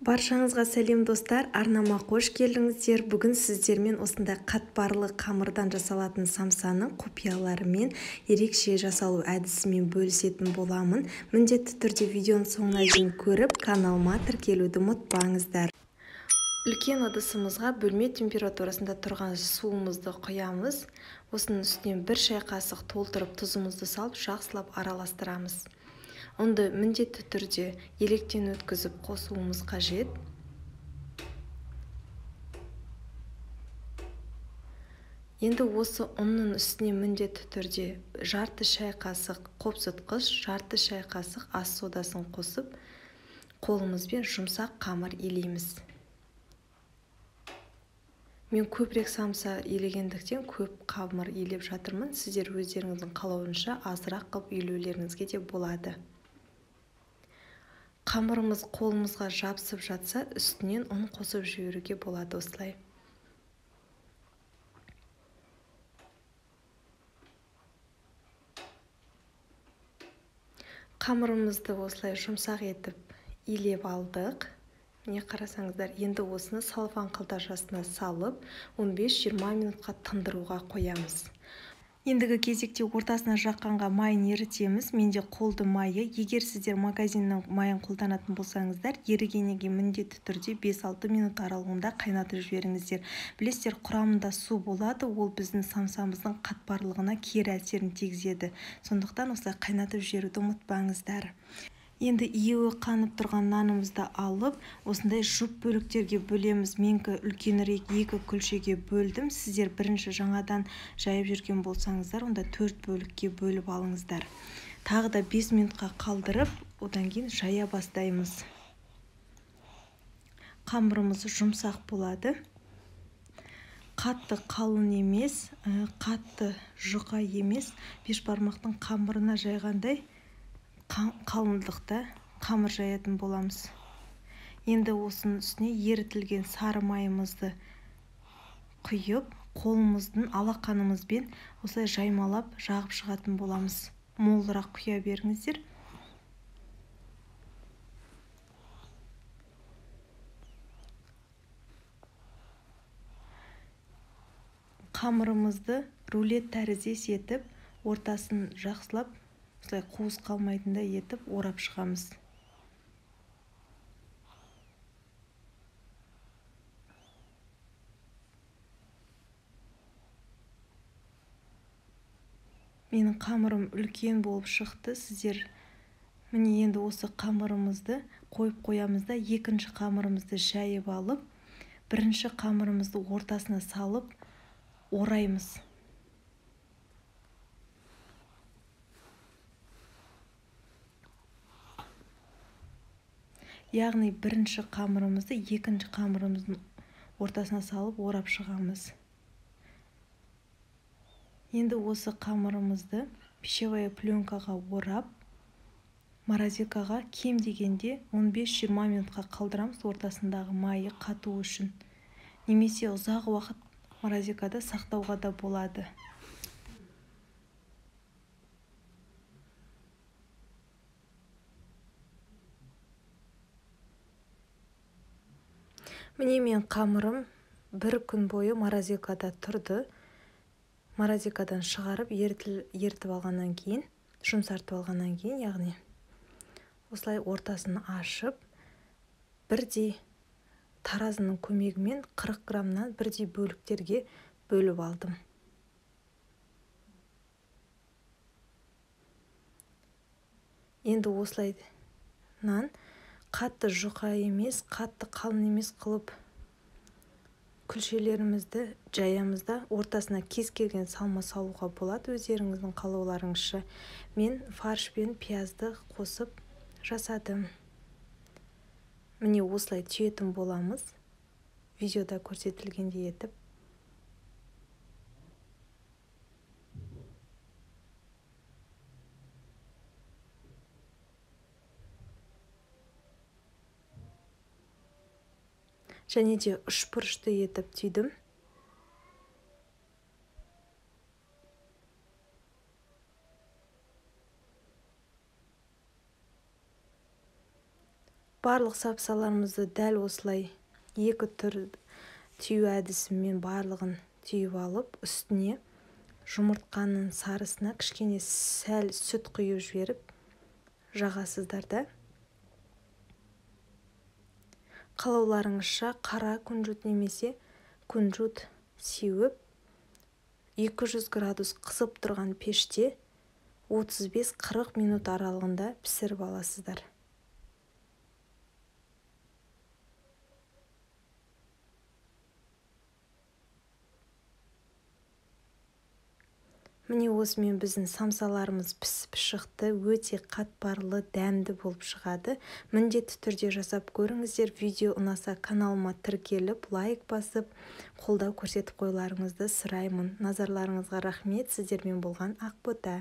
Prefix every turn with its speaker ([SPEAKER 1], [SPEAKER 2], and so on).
[SPEAKER 1] Баршаңызға сәлем достар, арнама қош келдіңіздер. Бүгін сіздермен осындай қатпарлы қамырдан жасалатын самсаның құпияларымен ерекше жасалу әдісімен бөлісетін боламын. Міндетті түрде видеоның соңына дейін көріп, каналыма тіркелуді ұмытпаңыздар. Үлкен ыдысымызға бөлме температурасында тұрған суымызды құямыз. Осының үстінен 1 шай қасық толтырып тұзымызды салып, жақсылап араластырамыз. Онды міндетті түрде електен өткізіп қосуымыз қажет. Енді осы ұнның үстіне міндетті түрде жарты шай қасық қопсытқыш, жарты шай қасық ас содасын қосып, қолымызбен жұмсақ қамыр илейміз. Мен көбірек самса илегендіктен көп қамыр илеп жатырмын. Сіздер өздеріңіздің қалауынша азырақ қылып илеулеріңізге де болады. Қамырымыз қолымызға жабысып жатса, үстінен ұн қосып жіберуге болады осылай. Қамырымызды осылай жұмсақ етіп илеп алдық. Міне қарасаңыздар, енді осыны салфан қалташасына салып, 15-20 минутқа тындыруға қоямыз. Ендігі кезекте ортасына жаққанға майын ерітеміз. Менде қолды майы. Егер сіздер магазиннің майын қолданатын болсаңыздар, ерігеннен кейін міндетті түрде 5-6 минут аралығында қайнатып жіберіңіздер. Білесіздер, құрамында су болады, ол біздің самсамыздың қатпарлығына кері әсерін тигізеді. Сондықтан осылай қайнатып жіберуді ұмытпаңыздар. Енді июі қанып тұрған нанымызды алып, осындай жұп бөліктерге бөлеміз. Менікі үлкенірек 2 күлшеге бөлдім. Сіздер бірінші жаңадан жайып жүрген болсаңыздар, онда 4 бөлікке бөліп алыңыздар. Тағы да 5 минутқа қалдырып, одан кейін жая бастаймыз. Қамырымыз жұмсақ болады. Қатты қалың емес, қатты жұқа емес, бешбармақтың қамырына жайғандай қалыңдықта қамыр жаятын боламыз. Енді осының үстіне ерітілген сары майымызды құйып, қолымыздың алақанымызбен осылай жаймалап жағып шығатын боламыз. Молырақ құя беріңіздер. Қамырымызды рулет тәріздес етіп, ортасын жақсылап, осылай қуыс қалмайтындай етіп орап шығамыз. Менің қамырым үлкен болып шықты. Сіздер міне енді осы қамырымызды қойып қоямыз да, екінші қамырымызды жайып алып, бірінші қамырымызды ортасына салып ораймыз. Яғни бірінші қамырымызды екінші қамырымыздың ортасына салып орап шығамыз. Енді осы қамырымызды пищевая пленкаға орап, морозилкаға кем дегенде 15-20 минутқа қалдырамыз, ортасындағы майы қату үшін. Немесе ұзақ уақыт морозилкада сақтауға да болады. Міне мен қамырым 1 күн бойы морозилкада тұрды. Морозилкадан шығарып, ертіп алғаннан кейін, жұмсартып алғаннан кейін, яғни осылай ортасын ашып, бірдей таразының көмегімен 40 граммнан бірдей бөліктерге бөліп алдым. Енді осылай нан қатты жұқа емес, қатты қалың емес қылып күлшелерімізді жаямызда, ортасына кез келген салма салуға болады өздеріңіздің қалауларыңызша. Мен фарш пен пиязды қосып жасадым. Міне осылай түйетін боламыз, видеода көрсетілгендей етіп. Және де үшбұрышты етіп түйдім. Барлық сапсаларымызды дәл осылай екі түр түйу әдісімен барлығын түйіп алып, үстіне жұмыртқаның сарысына кішкене сәл сүт құйып жіберіп жағасыздар да. Қалауларыңызша қара күнжіт немесе күнжіт сеуіп 200 градус қысып тұрған пеште 35-40 минут аралығында пісіріп аласыздар. Міне осымен біздің самсаларымыз пісіп шықты, өте қатпарлы, дәмді болып шығады. Міндетті түрде жасап көріңіздер. Видео ұнаса каналыма тіркеліп, лайк басып, қолдау көрсетіп қойларыңызды сұраймын. Назарларыңызға рахмет. Сіздермен болған Ақбота.